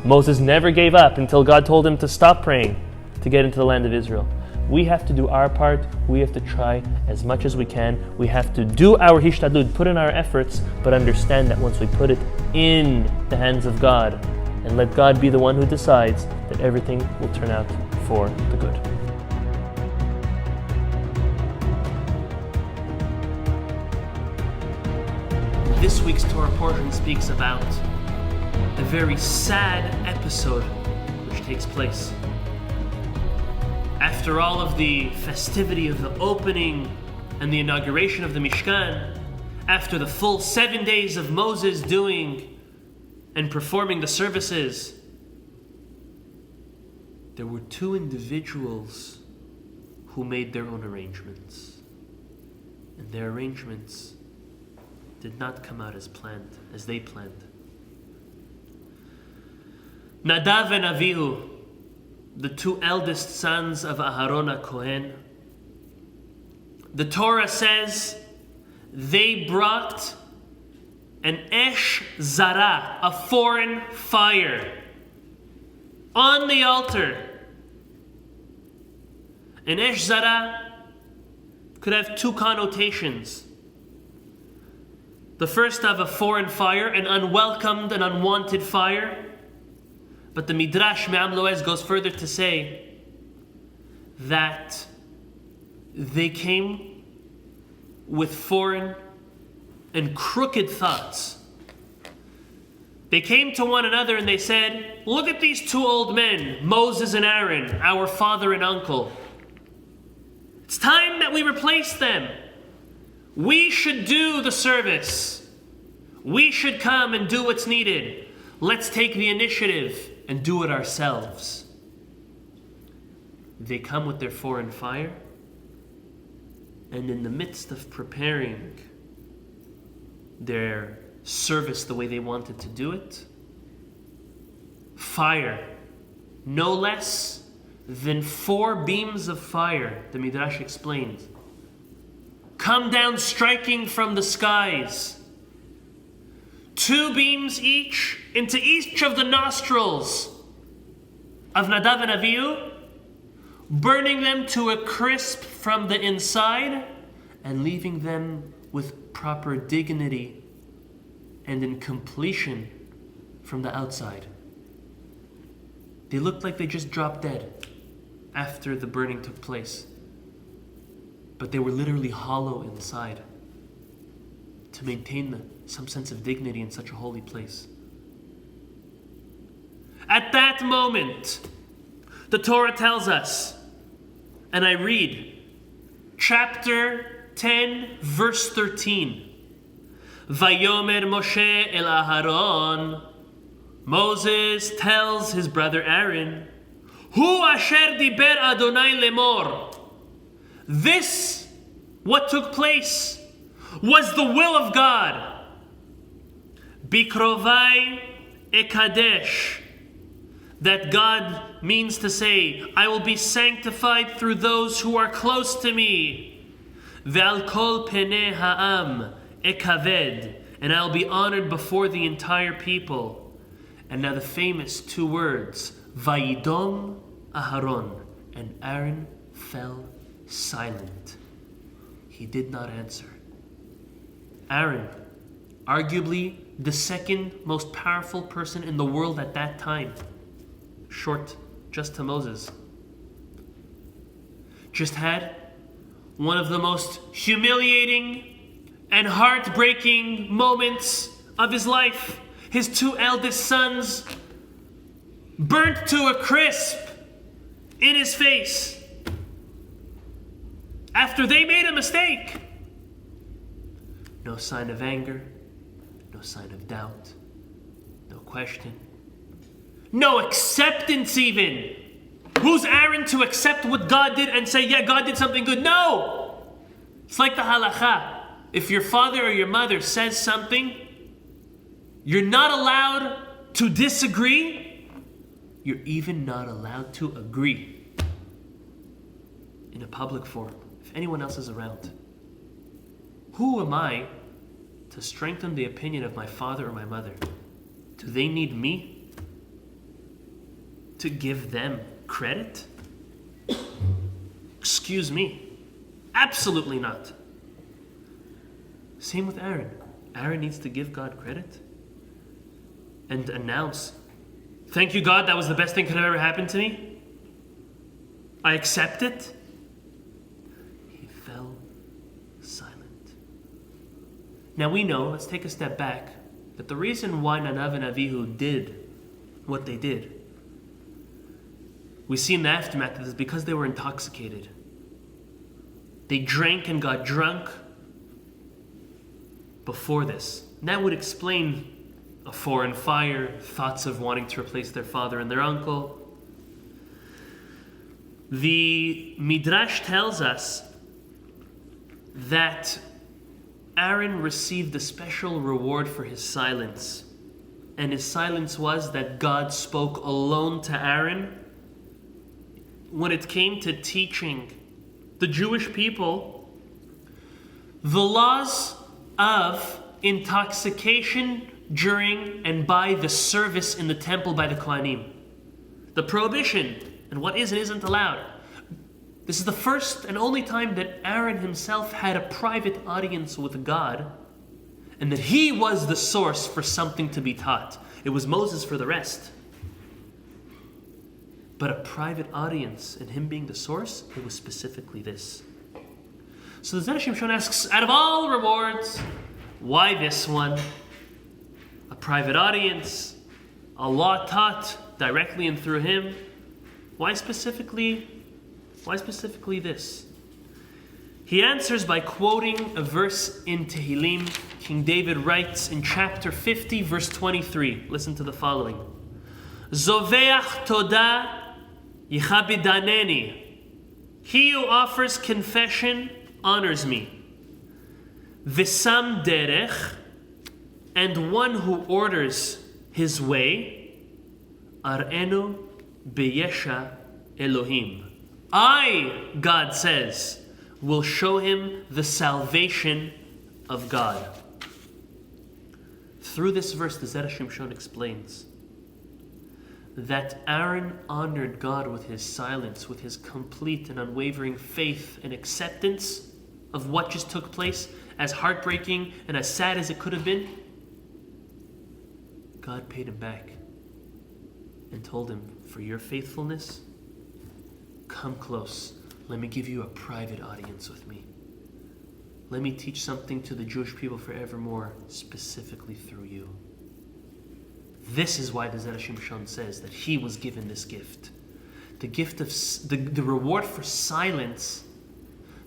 Moses never gave up until God told him to stop praying to get into the land of Israel. We have to do our part. We have to try as much as we can. We have to do our hishtadlut, put in our efforts, but understand that once we put it in the hands of God and let God be the one who decides, that everything will turn out for the good. This week's Torah portion speaks about a very sad episode which takes place. After all of the festivity of the opening and the inauguration of the Mishkan, after the full 7 days of Moses doing and performing the services, there were two individuals who made their own arrangements. And their arrangements did not come out as planned, as they planned. Nadav and Avihu, the two eldest sons of Aharon HaKohen, the Torah says they brought an esh zara, a foreign fire, on the altar. An esh zara could have two connotations. The first of a foreign fire, an unwelcomed and unwanted fire. But the Midrash Me'am Loez goes further to say that they came with foreign and crooked thoughts. They came to one another and they said, look at these two old men, Moses and Aaron, our father and uncle. It's time that we replace them. We should do the service. We should come and do what's needed. Let's take the initiative and do it ourselves. They come with their foreign fire, and in the midst of preparing their service the way they wanted to do it, fire, no less than 4 beams of fire, the Midrash explains, come down striking from the skies. 2 beams each into each of the nostrils of Nadav and Avihu, burning them to a crisp from the inside and leaving them with proper dignity and in completion from the outside. They looked like they just dropped dead after the burning took place. But they were literally hollow inside to maintain some sense of dignity in such a holy place. At that moment, the Torah tells us, and I read, chapter 10, verse 13. Vayomer Moshe el Aharon, Moses tells his brother Aaron, Hu asher diber Adonai lemor. This, what took place, was the will of God. Bikrovai ekadesh. That God means to say, I will be sanctified through those who are close to me. Ve'al kol penei ha'am ekaved. And I'll be honored before the entire people. And now the famous 2 words, Vayidom Aharon. And Aaron fell silent. He did not answer. Aaron, arguably the second most powerful person in the world at that time, short just to Moses, just had one of the most humiliating and heartbreaking moments of his life. His 2 eldest sons burnt to a crisp in his face after they made a mistake. No sign of anger, no sign of doubt, no question, no acceptance even. Who's Aaron to accept what God did and say, yeah, God did something good? No! It's like the halakha. If your father or your mother says something, you're not allowed to disagree. You're even not allowed to agree in a public forum, if anyone else is around. Who am I to strengthen the opinion of my father or my mother? Do they need me? to give them credit? Excuse me. Absolutely not. Same with Aaron. Aaron needs to give God credit and announce, thank you, God, that was the best thing that could have ever happened to me. I accept it. He fell silent. Now we know, let's take a step back, that the reason why Nadav and Avihu did what they did, we see in the aftermath that it's because they were intoxicated. They drank and got drunk before this. And that would explain a foreign fire, thoughts of wanting to replace their father and their uncle. The Midrash tells us that Aaron received a special reward for his silence. And his silence was that God spoke alone to Aaron when it came to teaching the Jewish people the laws of intoxication during and by the service in the temple by the Kohanim. The prohibition and what is and isn't allowed. This is the first and only time that Aaron himself had a private audience with God, and that he was the source for something to be taught. It was Moses for the rest. But a private audience and him being the source, it was specifically this. So the Zera Shimshon asks, out of all rewards, why this one? A private audience, a law taught directly and through him. Why specifically this? He answers by quoting a verse in Tehillim. King David writes in chapter 50, verse 23. Listen to the following. Zoveach toda yichabidaneni. He who offers confession honors me. Visam derech, and one who orders his way, ar'enu beyesha Elohim. I, God says, will show him the salvation of God. Through this verse, the Zera Shimshon explains that Aaron honored God with his silence, with his complete and unwavering faith and acceptance of what just took place, as heartbreaking and as sad as it could have been. God paid him back and told him, for your faithfulness, come close. Let me give you a private audience with me. Let me teach something to the Jewish people forevermore, specifically through you. This is why the Zera Shimshon says that he was given this gift. The gift of the reward for silence.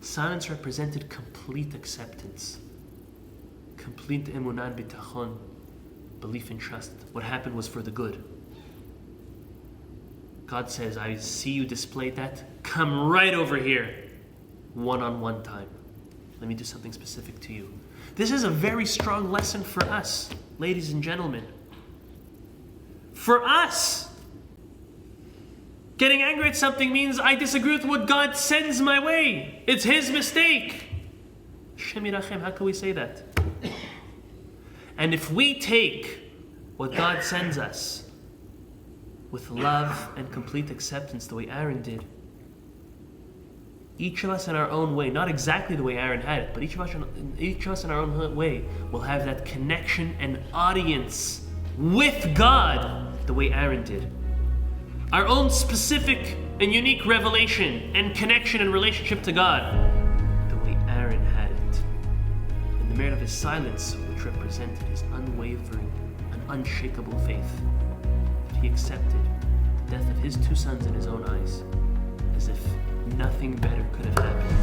Silence represented complete acceptance, complete emunah bitachon, belief and trust. What happened was for the good. God says, I see you displayed that. Come right over here, one-on-one time. Let me do something specific to you. This is a very strong lesson for us, ladies and gentlemen. For us, getting angry at something means I disagree with what God sends my way. It's His mistake. Shemini, how can we say that? And if we take what God sends us with love and complete acceptance the way Aaron did, each of us in our own way, not exactly the way Aaron had it, but each of us in our own way will have that connection and audience with God the way Aaron did. Our own specific and unique revelation and connection and relationship to God the way Aaron had it. And the merit of his silence, which represented his unwavering and unshakable faith, that he accepted the death of his two sons in his own eyes as if nothing better could have happened.